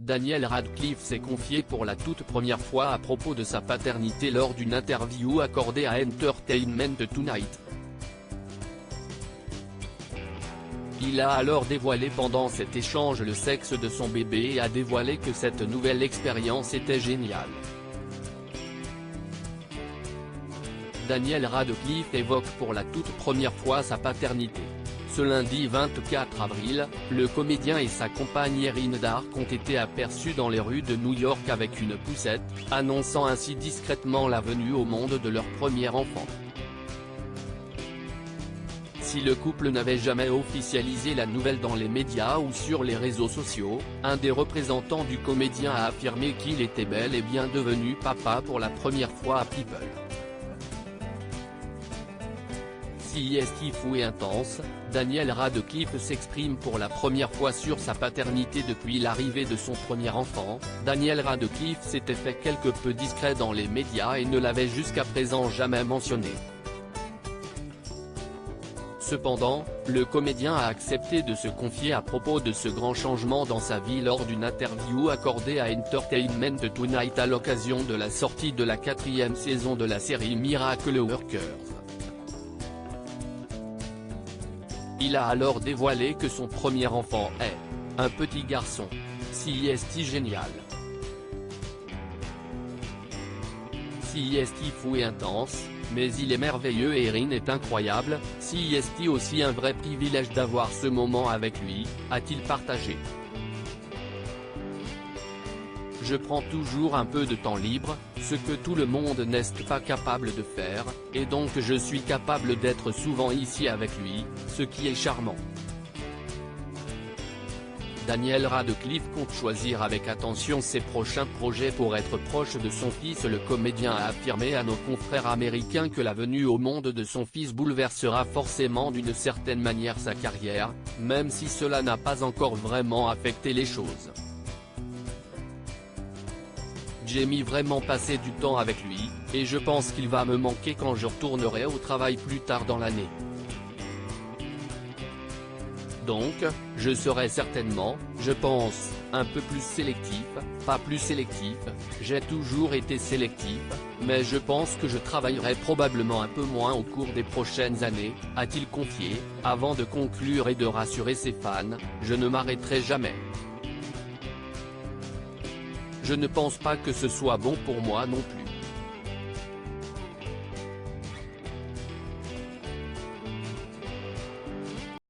Daniel Radcliffe s'est confié pour la toute première fois à propos de sa paternité lors d'une interview accordée à Entertainment Tonight. Il a alors dévoilé pendant cet échange le sexe de son bébé et a dévoilé que cette nouvelle expérience était géniale. Daniel Radcliffe évoque pour la toute première fois sa paternité. Ce lundi 24 avril, le comédien et sa compagne Erin Darke ont été aperçus dans les rues de New York avec une poussette, annonçant ainsi discrètement la venue au monde de leur premier enfant. Si le couple n'avait jamais officialisé la nouvelle dans les médias ou sur les réseaux sociaux, un des représentants du comédien a affirmé qu'il était bel et bien devenu papa pour la première fois à People. Si est fou et intense, Daniel Radcliffe s'exprime pour la première fois sur sa paternité depuis l'arrivée de son premier enfant. Daniel Radcliffe s'était fait quelque peu discret dans les médias et ne l'avait jusqu'à présent jamais mentionné. Cependant, le comédien a accepté de se confier à propos de ce grand changement dans sa vie lors d'une interview accordée à Entertainment Tonight à l'occasion de la sortie de la 4e saison de la série Miracle Workers. Il a alors dévoilé que son premier enfant est un petit garçon. Si est génial. Si est fou et intense, mais il est merveilleux et Erin est incroyable. Si est aussi un vrai privilège d'avoir ce moment avec lui, a-t-il partagé. Je prends toujours un peu de temps libre, ce que tout le monde n'est pas capable de faire, et donc je suis capable d'être souvent ici avec lui, ce qui est charmant. Daniel Radcliffe compte choisir avec attention ses prochains projets pour être proche de son fils. Le comédien a affirmé à nos confrères américains que la venue au monde de son fils bouleversera forcément d'une certaine manière sa carrière, même si cela n'a pas encore vraiment affecté les choses. J'ai vraiment passé du temps avec lui, et je pense qu'il va me manquer quand je retournerai au travail plus tard dans l'année. Donc, je serai certainement, je pense, un peu plus sélectif, pas plus sélectif, j'ai toujours été sélectif, mais je pense que je travaillerai probablement un peu moins au cours des prochaines années, a-t-il confié, avant de conclure et de rassurer ses fans, je ne m'arrêterai jamais. Je ne pense pas que ce soit bon pour moi non plus.